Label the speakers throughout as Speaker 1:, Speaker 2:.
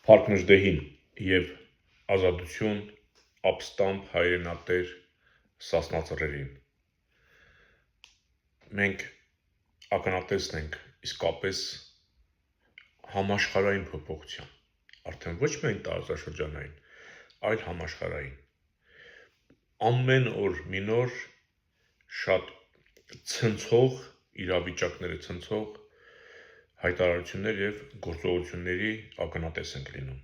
Speaker 1: Փառքնժդեհին և ազատություն ապստամբ հայրենատեր սասնածռերին։ Մենք ականատեսն ենք իսկապես համաշխարհային փոփոխության, արդեն ոչ միայն տարածաշրջանային, այլ համաշխարհային։ Ամեն օր մի նոր շատ ցնցող իրավիճակները, ցնցող հայտարարություններ և գործողությունների ականատես ենք լինում։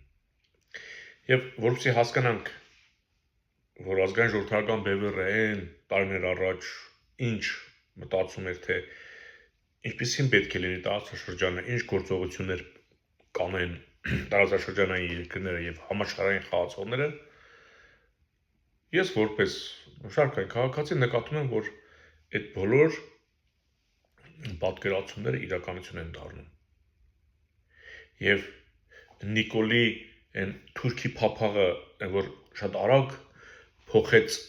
Speaker 1: Եվ որպեսզի հասկանանք, որ ազգային ժողովրդական բևեռ տարիներ առաջ ինչ մտածում էր, թե ինչպիսին պետք է լինի տարածաշրջանը, ինչ գործողություններ կանեն տարածաշրջանային երկրները և համաշխարհային խաղացողները, ես որպես շարքային քաղաքացի նկատում եմ, որ այդ բոլոր պատկերացումները իրականություն են դառնում։ Եվ Նիկոլի թուրքի փափաղը, որ շատ արագ փոխեց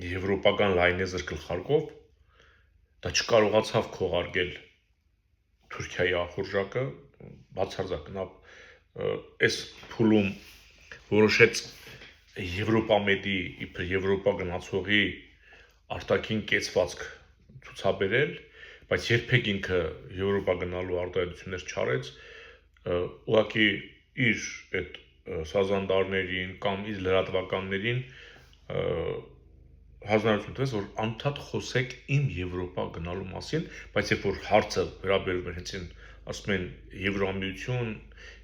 Speaker 1: եվրոպական լայնեզր գլխարկով, դա չկարողացավ քողարկել Թուրքիայի ախորժակը, բացարձակ նա այս փուլում որոշեց Եվրոպամետի իբր Եվրոպա գնացողի արտաքին կեցվածք ցուցաբերել, բայց երբեք ինքը Եվրոպա գնալու արտահայտություններ չարեց, ուղղակի իր այդ սազանդարներին կամ իր լրատվականներին հանձնարարություն տվեց, որ անդադ խոսեք իմ Եվրոպա գնալու մասին, բայց երբ որ հարցը վերաբերում էր հենց ասում են Եվրամիություն,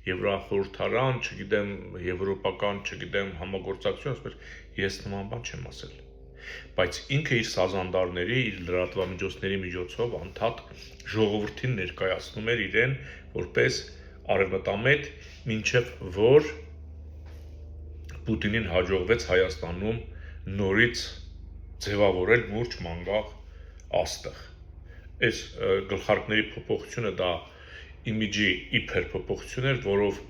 Speaker 1: Եվրախորհրդարան, չգիտեմ, եվրոպական, չգիտեմ, համագործակցություն, ասում էր ես նման բան չեմ ասել։ Բայց ինքը իր սազանդարների, իր լրատվամիջոցների միջոցով անդադ ժողովրդին ներկայացնում էր իրեն որպես արևմտամետ, մինչև որ Պուտինին հաջողվեց Հայաստանում նորից ձևավորել մուրճ մանգաղ աստղ։ Այս գլխարկների փոփոխությունը դա իմիջի իբր փոփոխություն էր, որով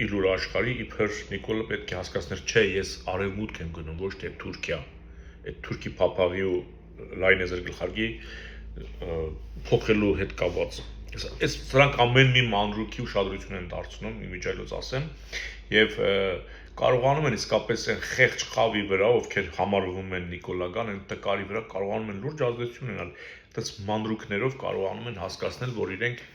Speaker 1: իլուր աշխարհի իբր Նիկոլը պետք է հասկացներ, չէ, ես արևմուտք եմ գնում, ոչ թե Թուրքիա, այդ թուրքի փափաղի ու լայնեզր գլխարկի փոխելու հետ կապված։ Այս սրանք ամեն մի մանրուքի ուշադրություն են դարձնում, իմիջիայլոց ասեմ, եւ կարողանում են իսկապես այն խեղճ խավի վրա, ովքեր համարվում են նիկոլական, այն տկարի վրա կարողանում են լուրջ ազդեցություն ունենալ, այդպես մանրուքներով կարողանում են հասկացնել, որ իրենք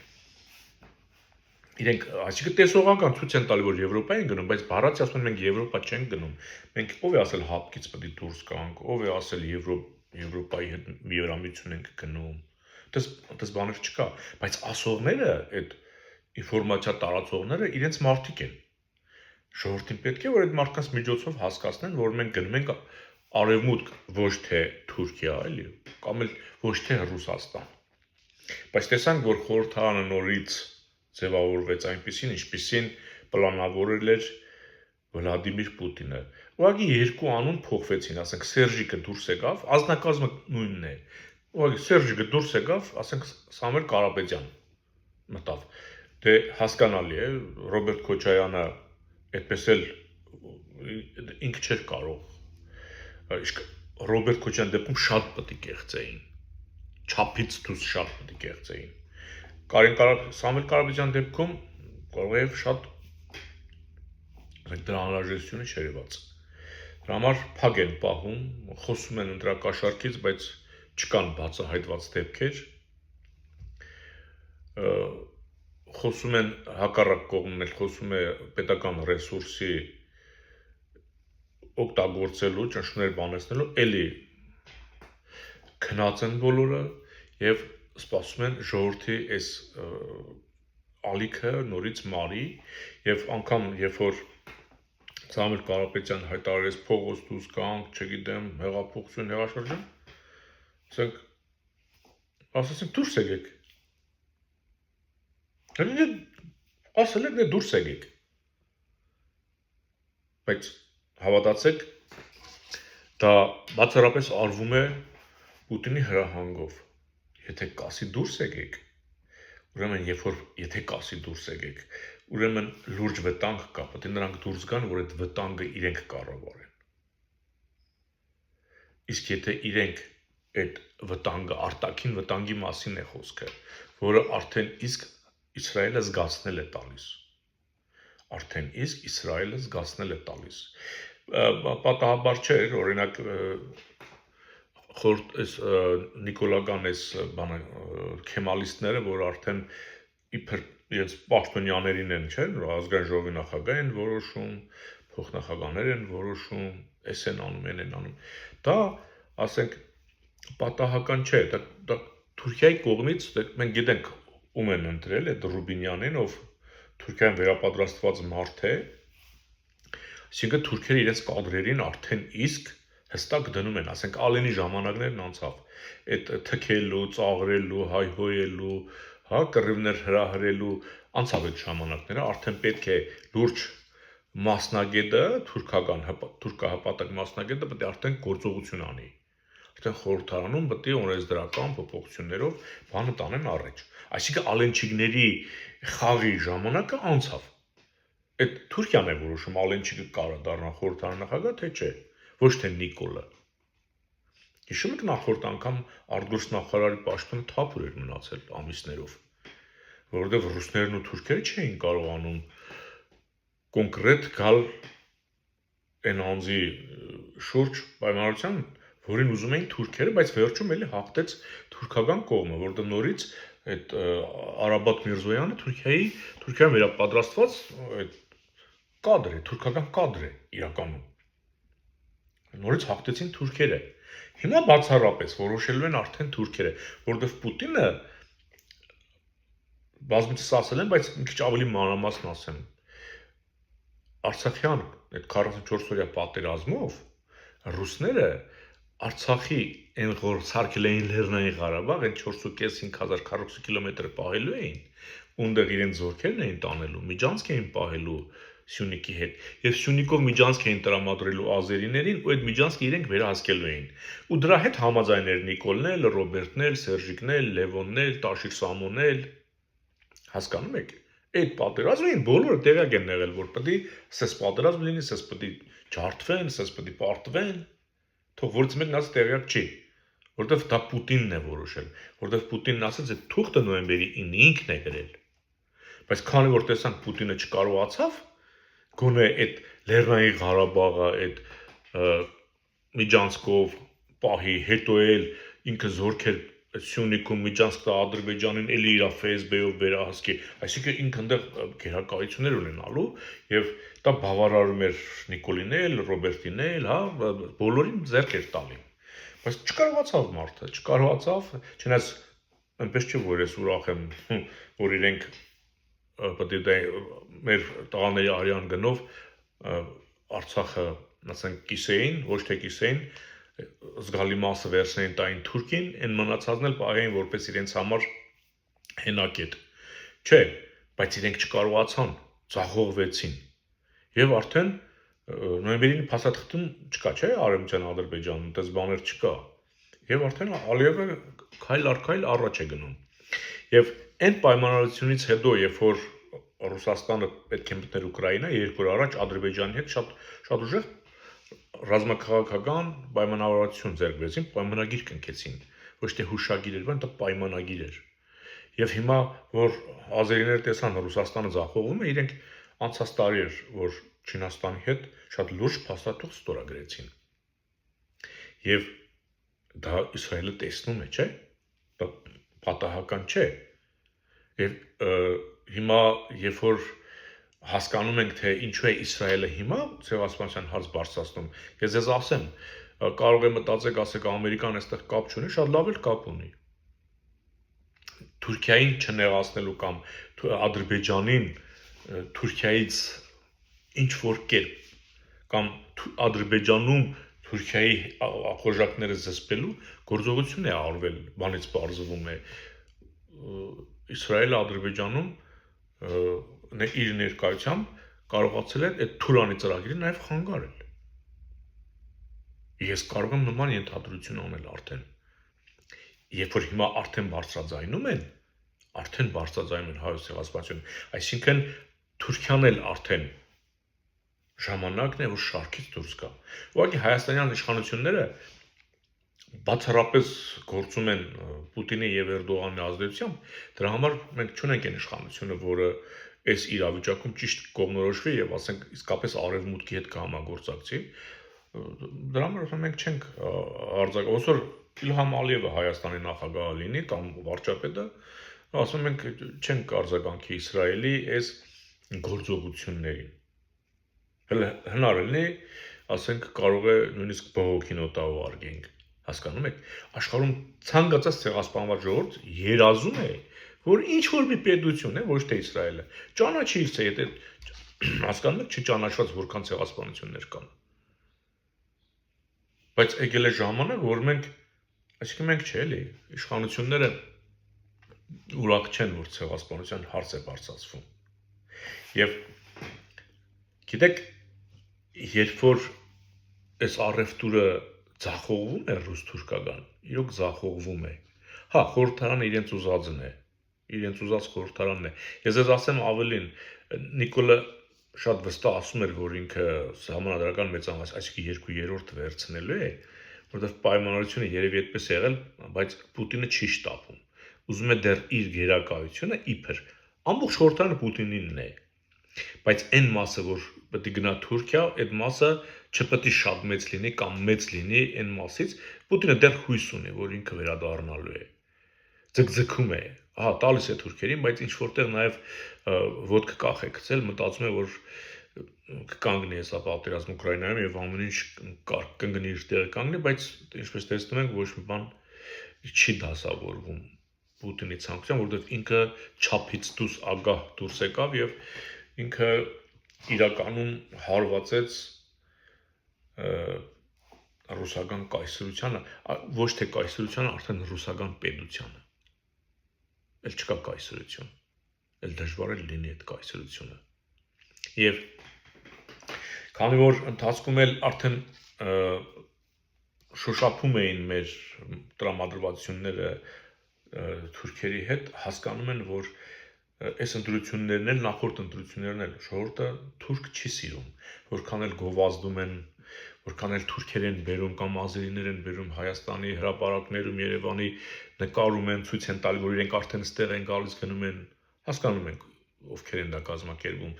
Speaker 1: այսինքն տեսողական ցույց են տալի, որ Եվրոպա են գնում, բայց բառացի ասում են մենք Եվրոպա չենք գնում։ Մենք ով է ասել հապկից պետք է դուրս գանք, ով է ասել Եվրոպայի հետ միավորամիություն ենք գնում։ Այդպես բաներ չկա, բայց ասողները, այդ ինֆորմացիա տարածողները իրենց մարդիկ են։ Ժողովրդին պետք է որ այդ մարդկանց միջոցով հասկացնեն, որ մենք գնում ենք արևմուտք, ոչ թե Թուրքիա, էլի, կամ էլ ոչ թե Ռուսաստան։ Բայց տեսանք, որ խորհրդարանը նորից ձևավորվեց այնպիսին, ինչպիսին պլանավորել էր Վլադիմիր Պուտինը։ Ուղղակի երկու անուն փոխվեցին, ասենք Սերժիկը դուրս եկավ, ազնագազմը նույնն է։ Ուղղակի Սերժիկը դուրս եկավ, ասենք Սամվել Կարապետյան մտավ։ Դե հասկանալի է, Ռոբերտ Քոչարյանը այդպես էլ ինքը չէր կարող։ Ռոբերտ Քոչարյանի դեպքում շատ պետք է կեղծեին, չափից դուրս շատ պետք է կեղծեին։ Սամվել Կարապետյանի դեպքում կարող է շատ դրա անհրաժեշտությունը չերևաց։ Դրա համար փակ են պահում, խոսում են ընտրակաշառքից, բայց չկան բացահայտված դեպքեր։ Խոսում են հակառակ կողմն էլ խոսում է պետական ռեսուրսի օգտագործելու, ճնշումներ բանեցնելու, էլի քնած են բոլորը եւ սպասում են ժողովրդի այս ալիքը նորից մարի եւ անգամ երբ որ Սամվել Կարապետյան հայտարարեց փողոց դուրս գանք, չգիտեմ, հեղափոխություն, հեղաշրջում, ասացինք դուրս եկեք։ Ասել եք դուրս եկեք։ Բայց հավատացեք, դա բացառապես արվում է Պուտինի հրահանգով։ Եթե կասի դուրս եկեք, ուրեմն եթե կասի դուրս եկեք, ուրեմն լուրջ վտանգ կա, պետք է նրանք դուրս գան, որ այդ վտանգը իրենք կառավարեն։ Իսկ եթե իրենք այդ վտանգը, արտաքին վտանգի մասին է խոսքը, որը արդեն իսկ Իսրայելը զգացնել է տալիս։ Արդեն իսկ Իսրայելը զգացնել է տալիս։ Պատահաբար չէ, օրինակ խորտ այս նիկոլական այս բանը քեմալիստները, որ արդեն իբր իրենց պաշտոնյաներին են, չէ՞, ազգային ժողովի նախագահ են որոշում, փոխնախագահներ են որոշում, էս են անում, են անում։ Դա, ասենք, պատահական չէ, դա Թուրքիայի կողմից մենք գիտենք ում են ընտրել, այդ Ռուբինյանին, ով Թուրքիան վերապատրաստված մարդ է, այսինքն թուրքերը իրենց կադրերին արդեն իսկ հստակ դնում են, ասենք Ալենի ժամանակներն անցավ, այդ թքելու, ծաղրելու, հայհոյելու, հա, կռիվներ հրահրելու անցավ այդ ժամանակները, արդեն պետք է լուրջ մասնագետը, թուրքահպատակ մասնագետը պետք է արդեն գործողություն անի։ Արդեն խորհրդարանում պետք է օրենսդրական փոփոխություններով բանը տանեն առաջ։ Այսինքն ալենչիկների խաղի ժամանակը անցավ։ Այդ Թուրքիան է որոշում ալենչիկը կարա դառնա խորհրդարան նախագահ, թե չէ, ոչ թե Նիկոլը։ Հիշում եք նախորդ անգամ արտգործնախարարի պաշտոնը թափուր էր մնացել ամիսներով, որովհետև ռուսներն ու թուրքերը չէին կարողանում կոնկրետ գալ այն անձի շուրջ պայմանավորության, որին ուզում էին թուրքերը, բայց վերջում էլի հաղթեց թուրքական կողմը, որտեղ նորից այդ Արաբատ Միրզոյանը Թուրքիան վերապատրաստված այդ կադր է, թուրքական կադր է իրականում։ Նորից հաղթեցին թուրքերը։ Հիմա բացառապես որոշելու են արդեն թուրքերը, որովհետև Պուտինը բազմիցս ասել են, բայց մի քիչ ավելի մանրամասն ասեմ։ Արցախյան այդ 44-օրյա պատերազմով ռուսները Արցախի այն որ սարքել էին Լեռնային Ղարաբաղ, այն 4.500 քառակուսի կիլոմետր պահելու էին, ունդեղ իրենց զորքերն էին տանելու, միջանցք էին պահելու Սյունիքի հետ, եւ Սյունիքով միջանցք էին տրամադրելու ազերիներին, ու այդ միջանցքը իրենք վերահսկելու էին։ Ու դրա հետ համաձայն էր Նիկոլն էլ, Ռոբերտն էլ, Սերժիկն էլ, Լևոնն էլ, Տաշիր Սամոն էլ, հասկանում եք։ Այդ պատերազմին բոլորը տեղյակ են եղել, որ պետք է սես պատերազմ լինի, սես պետք է ջարդվեն, սես պետք է պարտվեն, թող որից մեկն ասի տեղյակ չի, որովհետև դա Պուտինն է որոշել, որովհետև Պուտինն ասաց այդ թուղթը նոյեմբերի 9-ը ինքն է գրել։ Բայց քանի որ տեսանք Պուտինը չկարողացավ, գոնե այդ Լեռնային Ղարաբաղը այդ միջանցքով պահի, հետո էլ ինքը զորքեր Սյունիքում միջանցք տա Ադրբեջանին էլի իր ՖՍԲ-ով վերահսկի, այսինքն ինքը այնտեղ գերակայություններ ունենալու եւ դա բավարարում էր Նիկոլին էլ, Ռոբերտին էլ, հա, բոլորին ձեռք էր տալի։ Բայց չկարողացավ մարդը, չկարողացավ, չնայած այնպես չէ որ ես ուրախ եմ, որ իրենք պետք է մեր տղաների արյան գնով Արցախը, ասենք, կիսեին, ոչ թե կիսեին, զգալի մասը վերցնեին տային Թուրքին, այն մնացածն էլ պահեին որպես իրենց համար հենակետ։ Չէ, բայց իրենք չկարողացան, ձախողվեցին։ Եվ արդեն նոյեմբերի փաստաթղթում չկա, չէ, Արևմտյան Ադրբեջանում, այդպես բաներ չկա։ Եվ արդեն Ալիևը քայլ առ քայլ առաջ է գնում։ Եվ այն պայմանավորությունից հետո, երբ որ Ռուսաստանը պետք է մտներ Ուկրաինա, 2 օր առաջ Ադրբեջանի հետ շատ ուժեղ ռազմաքաղաքական պայմանավորություն ձեռք բերեցին, պայմանագիր կնքեցին, ոչ թե հուշագիր էր, դա պայմանագիր էր։ Եվ հիմա որ ազերիները տեսան Ռուսաստանը ձախողվում է, իրենք անցած տարի էր, որ Չինաստանի հետ շատ լուրջ փաստաթուղթ ստորագրեցին։ Եվ դա Իսրայելը տեսնում է, չէ՞։ Դա պատահական չէ։ Եվ հիմա երբ որ հասկանում ենք, թե ինչու է Իսրայելը հիմա ցեղասպանության հարց բարձրացնում, ես ձեզ ասեմ, կարող է մտածեք, ասեք Ամերիկան այստեղ կապ չունի, շատ լավ էլ կապ ունի։ Թուրքիային չնեղացնելու կամ Ադրբեջանին Թուրքիայից ինչ որ կերպ կամ Ադրբեջանում Թուրքիայի ախորժակները զսպելու գործողություն է արվել, բանից բարձվում է Իսրայելը Ադրբեջանում իր ներկայությամբ կարողացել է այդ Թուրանի ծրագիրը նաև խանգարել։ Ես կարող եմ նման ենթադրություն անել արդեն։ Երբ որ հիմա արդեն բարձրաձայնում են հայոց ցեղասպանություն, այսինքն Թուրքիան էլ արդեն ժամանակն է, որ շարքից դուրս գա։ Ուղղակի հայաստանյան իշխանությունները բացառապես գործում են Պուտինի եւ Էրդողանի ազդեցությամբ, դրա համար մենք չունենք այն իշխանությունը, որը այս իրավիճակում ճիշտ կողմնորոշվի եւ ասենք իսկապես արևմուտքի հետ կհամագործակցի, դրա համար մենք չենք արձակ, ոնց որ Իլհամ Ալիևը Հայաստանի նախագահը լինի կամ վարչապետը, ասում ենք չենք արձագանքի Իսրայելի այս գործողություններին։ Հələ հնարելի է, ասենք կարող է նույնիսկ բողոքի նոտա ուղարկենք, հասկանում եք, աշխարհում ցանկացած ցեղասպանված ժողովուրդ երազում է, որ ինչ որ մի պետություն է, ոչ թե Իսրայելը, ճանաչի իրս է, եթե հասկանում եք, չճանաչված որքան ցեղասպանություններ կան։ Բայց եկել է ժամանակ, որ մենք, այսինքն մենք չէ, էլի, իշխանությունները ուրախ չեն, որ ցեղասպանության հարց է բարձրացվում։ Եվ գիտեք, երբ որ այս առևտուրը ձախողվում է ռուս-թուրքական, իրոք ձախողվում է։ Հա, խորհրդարանը իրենց ուզածն է, իրենց ուզած խորհրդարանն է։ Ես ես ասեմ ավելին, Նիկոլը շատ վստահ ասում էր, որ ինքը համանդրական մեծամաս, այսինքն 2/3 վերցնելու է, որովհետև պայմանավորությունը երևի այդպես եղել, բայց Պուտինը չի շտապում։ Ուզում է դեռ իր գերակայությունը իբր ամբողջ խորհրդարանը Պուտինինն է։ Բայց այն մասը, որ պետք է գնա Թուրքիա, այդ մասը չպետք է շատ մեծ լինի կամ մեծ լինի այն մասից, Պուտինը դեռ հույս ունի, որ ինքը վերադառնալու է։ Ձգձգում է, ահա տալիս է թուրքերին, բայց ինչ որտեղ նաև ոտք կախ է գցել, մտածում է, որ կկանգնի հեսա պատերազմ Ուկրաինայում եւ ամեն ինչ կընկնի իր տեղը կանգնի, բայց ինչպես տեսնում ենք, ոչ մի բան չի դասավորվում Պուտինի ցանկությամբ, որովհետեւ ինքը չափից ագահ դուրս եկավ եւ ինքը իրականում հարվածեց ռուսական կայսրությանը, ոչ թե կայսրությանը, արդեն ռուսական պետությանը։ Էլ չկա կայսրություն, էլ դժվար է լինի այդ կայսրությունը։ Եվ քանի որ ընթացքում էլ արդեն շոշափում էին մեր տրամադրվածությունները թուրքերի հետ, հասկանում են, որ այս ընտրություններն էլ, նախորդ ընտրություններն էլ ժողովուրդը թուրք չի սիրում, որքան էլ գովազդում են, որքան էլ թուրքեր են բերում կամ ազերիներ են բերում Հայաստանի հրապարակներում, Երևանի նկարում են, ցույց են տալի, որ իրենք արդեն ստեղ են գալիս, գնում են, հասկանում ենք ովքեր են դա կազմակերպում,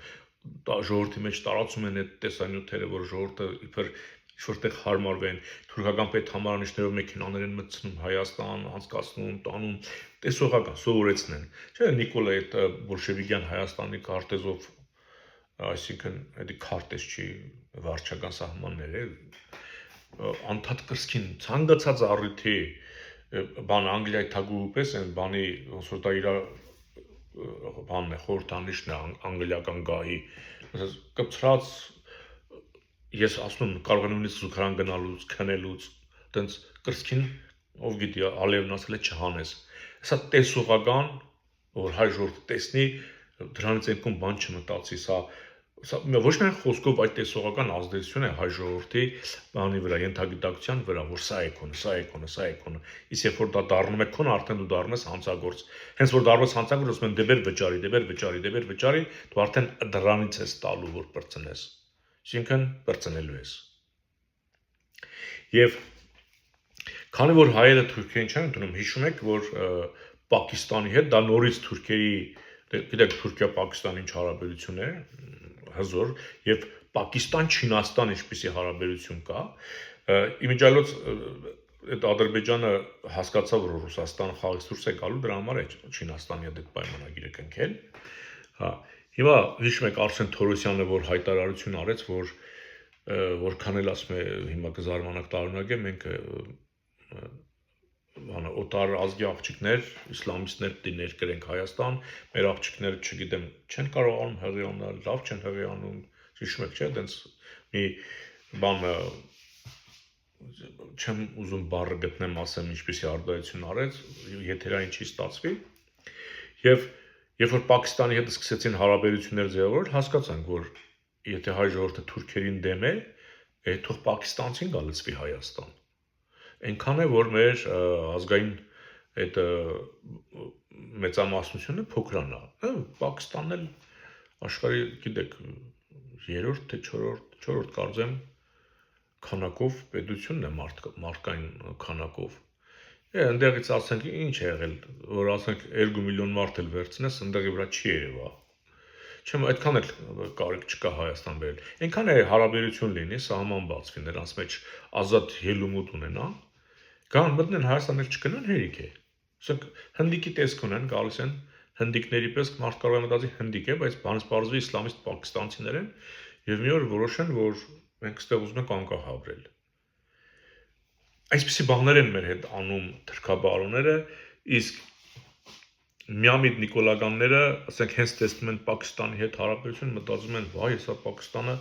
Speaker 1: ժողովրդի մեջ տարածում են այդ տեսանյութերը, որ ժողովուրդը իբր ինչ-որտեղ հարմարվեն, թուրքական պետհամարանիշներով մեքենաներ են մտցնում Հայաստան, անցկացնում, տանում, տեսողական, սովորեցնեն։ Չէ, Նիկոլը այդ բոլշևիկյան Հայաստանի քարտեզով, այսինքն այդ քարտեզ չի, վարչական սահմաններ է, անդադ կրսկին ցանկացած առիթի բան Անգլիայի թագուհու պես են բանի ոնց որ դա իր բանն է, խորհրդանիշն է անգլիական գահի, կպցրած ես ասում կարող եմ նույնիսկ զուգարան գնալուց, քնելուց, տենց կրսկին, ով գիտի, Ալիևն ասել է չհանես։ Սա տեսողական, որ հայ ժողովուրդը տեսնի, դրանից եկում բան չմտածի, սա ոչ միայն խոսքով այդ տեսողական ազդեցություն է հայ ժողովրդի բանի վրա, ենթագիտակցության վրա, որ սա է քոնը, սա է քոնը, սա է քոնը։ Իսկ երբ որ դա դառնում է քոնը, արդեն դու դառնես հանցագործ։ Հենց որ դառնես հանցագործ, ասում են դեպեր վճարի, դեպեր վճարի, դեպեր վճարի, դու արդեն դրանից ես տալու, որ բրծնես։ Այսինքն բրծնելու ես։ Եվ քանի որ հայերը թուրքերին չեն ընդունում, հիշում եք, որ Պակիստանի հետ դա նորից թուրքերի, գիտեք, Թուրքիա-Պակիստան ինչ հարաբերություն է, հզոր, եւ Պակիստան-Չինաստան ինչպիսի հարաբերություն կա, իմիջիալոց այդ Ադրբեջանը հասկացավ, որ Ռուսաստան խաղից դուրս է գալու, դրա համար է Չինաստանի հետ պայմանագիրը կնքել։ Հա, հիմա հիշում եք Արսեն Թորոսյանը, որ հայտարարություն արեց, որ որքան էլ ասում է հիմա կզարմանաք տարօրինակ է, մենք օտար ազգի աղջիկներ, իսլամիստներ պիտի ներկրենք Հայաստան, մեր աղջիկները, չգիտեմ, չեն կարողանում հղիանալ, լավ չեն հղիանում, հիշում եք, չէ՞, դենց մի բան չեմ ուզում բառը գտնեմ, ասեմ, ինչպիսի արտահայտություն արեց, եթերային չի ստացվի, եւ երբ որ Պակիստանի հետ սկսեցին հարաբերություններ ձևավորել, հասկացանք, որ եթե հայ ժողովուրդը թուրքերին դեմ է, թող պակիստանցին գա լցվի Հայաստան։ Այնքան է, որ մեր ազգային այդ մեծամասնությունը փոքրանա։ Պակիստանն էլ աշխարհի, գիտեք, 3-րդ թե 4-րդ կարծեմ քանակով պետությունն է մարդկային քանակով։ Այնտեղից ասենք ինչ է եղել, որ ասենք 2 միլիոն մարդ էլ վերցնես, այնտեղի վրա չի երևա։ Չեմ այդքան էլ կարիք չկա Հայաստան բերել։ Այնքան է հարաբերություն լինի, սահման բացվի, նրանց մեջ ազատ ելումուտ ունենան, գան մտնեն Հայաստանել չկնան հերիք է։ Ասենք հնդիկի տեսք ունեն, գալիս են հնդիկների պես մարդ կարող է մտածի հնդիկ է, բայց բանից բարձվի իսլամիստ պակիստանցիներ են եւ մի օր որոշեն, որ մենք ստեղ ուզում ենք անկախ ապրել։ Այսպիսի բաներ են մեր հետ անում թրքաբարոները, իսկ միամիտ նիկոլականները, ասենք հենց տեսնում են Պակիստանի հետ հարաբերություն, մտածում են, վայ, հեսա Պակիստանը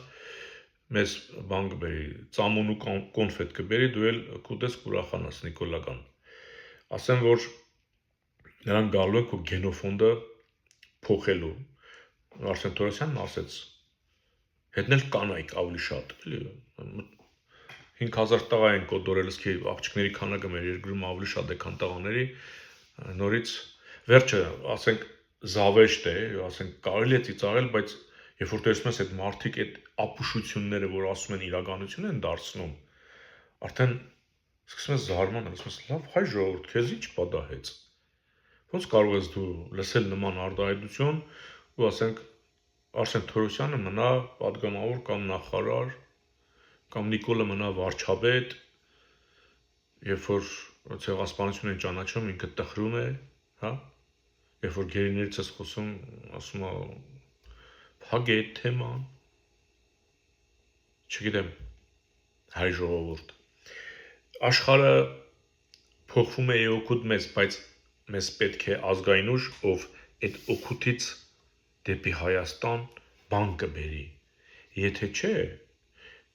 Speaker 1: մեզ բան կբերի, ծամոն ու կոնֆետ կբերի, դու էլ կուտես կուրախանաս նիկոլական։ Ասեմ, որ նրանք գալու են քո գենոֆոնդը փոխելու։ Արսեն Թորոսյանն ասեց, հետնել կանայք ավելի շատ, էլի 5000 տղա են կոդորելս քի աղջիկների քանակը մեր երկրում ավելի շատ է, քան տղաների, նորից վերջը, ասենք, զավեշտ է, ասենք, կարելի է ծիծաղել, բայց երբ որ տեսնում ես այդ մարդիկ այդ ապուշությունները, որ ասում են իրականություն են դարձնում, արդեն սկսում ես զարմանալ, ասում ես, լավ, հայ ժողովուրդ, քեզ ինչ պատահեց։ Ոնց կարող ես դու լսել նման արտահայտություն ու ասենք Արսեն Թորոսյանը մնա պատգամավոր կամ նախարար կամ Նիկոլը մնա վարչապետ, երբ որ ցեղասպանություն են ճանաչում, ինքը տխրում է, հա, երբ որ գերիներից ես խոսում, ասում է փագ է թեման, չգիտեմ, հայ ժողովուրդ, աշխարհը փոխվում է օգուտ մեզ, բայց մեզ պետք է ազգային ուժ, ով այդ օգուտից դեպի Հայաստան բան կբերի, եթե չէ,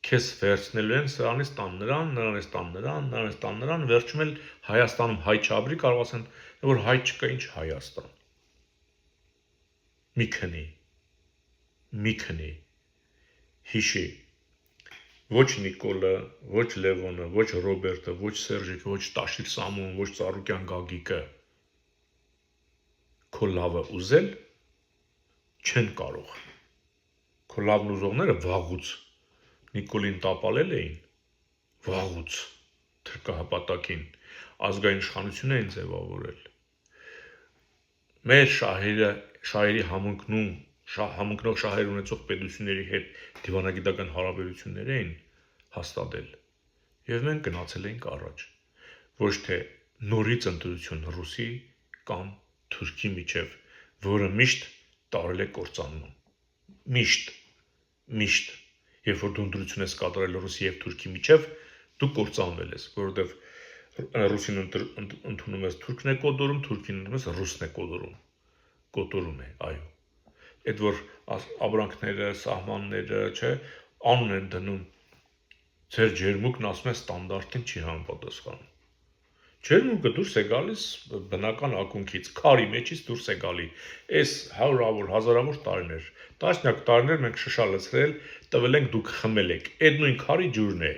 Speaker 1: քեզ վերցնելու են սրանից տան նրան, նրանից տան նրան, նրանից տան նրան, վերջում էլ Հայաստանում հայ չաբրի, կարող ասեն, որ հայ չկա, ինչ Հայաստան։ Մի քնի, հիշի, ոչ Նիկոլը, ոչ Լևոնը, ոչ Ռոբերտը, ոչ Սերժիկը, ոչ Տաշիր Սամոն, ոչ Ծառուկյան Գագիկը քո լավը ուզել չեն կարող։ Քո լավն ուզողները վաղուց Նիկոլին տապալել էին, վաղուց թրկահպատակին ազգային իշխանություն էին ձևավորել։ Մեր շահերի համընկնող շահեր ունեցող պետությունների հետ դիվանագիտական հարաբերություններ էին հաստատել եւ մենք գնացել էինք առաջ, ոչ թե նորից ընտրություն ռուսի կամ թուրքի միջև, որը միշտ տարել է կործանման։ Միշտ, երբ որ դու ընտրություն ես կատարել ռուսի եւ թուրքի միջև, դու կործանվել ես, որովհետեւ ռուսին ընդունում ես թուրքն է կոտորում, թուրքին ընդունում ես ռուսն է կոտորում է, այո։ Այդ որ ապրանքները, սահմանները, չէ, անուն են դնում, ձեր ջերմուկն ասում է ստանդարտին չի համապատասխանում։ Ջերմուկը դուրս է գալիս բնական ակունքից, քարի մեջից դուրս է գալի։ Այս հարյուրավոր, հազարավոր տարիներ, տասնյակ տարիներ մենք շշալցրել, տվել ենք դուք խմել եք։ Այդ նույն քարի ջուրն է։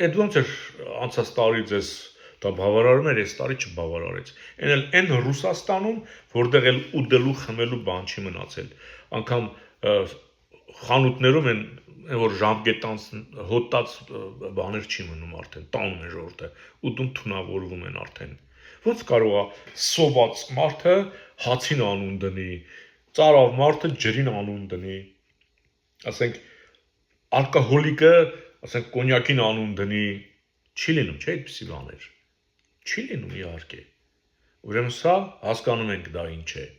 Speaker 1: Այդ ոնց էր անցած տարի ձեզ դա բավարարում էր, այս տարի չբավարարեց։ Այն Ռուսաստանում, որտեղ էլ ուտելու խմելու բան չի մնացել։ Անկամ խանութներում են, որ ժամկետանց հոտած բաներ չի մնում արդեն, տանում են ժողովուրդը, ուտում թունավորվում են արդեն։ Ոնց կարող է սոված մարդը հացին անուն դնի, ծարավ մարդը ջրին անուն դնի, ասենք ալկոհոլիկը, ասենք կոնյակին անուն դնի, չի լինում, չէ՞ այդպիսի բաներ։ Չի լինում իհարկե։ Ուրեմն սա հասկանում ենք դա ինչ է։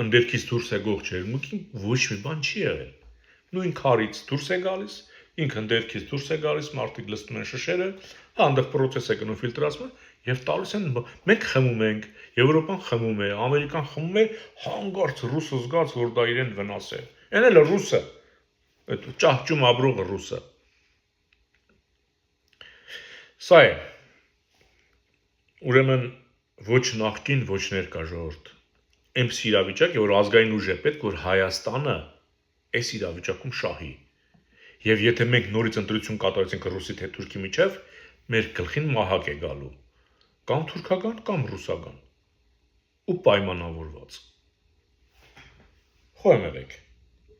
Speaker 1: Ընդերքից դուրս է գող ջերմուկին ոչ մի բան չի եղել։ Նույն քարից դուրս է գալիս, ինքը ընդերքից դուրս է գալիս, մարդիկ լցնում են շշերը, հա այնտեղ process է գնում ֆիլտրացումը եւ տալիս են մենք խմում ենք, Եվրոպան խմում է, Ամերիկան խմում է, հանգարց ռուսը զգաց, որ դա իրեն վնաս է։ Այն էլ ռուսը, այդ ճահճում ապրողը ռուսը։ Սա է։ Ուրեմն ոչ նախկին, ոչ ներկա ժողովուրդ։ Այնպես իրավիճակ է, որ ազգային ուժ է պետք, որ Հայաստանը այս իրավիճակում շահի։ Եվ եթե մենք նորից ընտրություն կատարեցինք ռուսի թե թուրքի միջև, մեր գլխին մահակ է գալու։ Կամ թուրքական, կամ ռուսական։ Ու պայմանավորված։ Խոհեմ եղեք։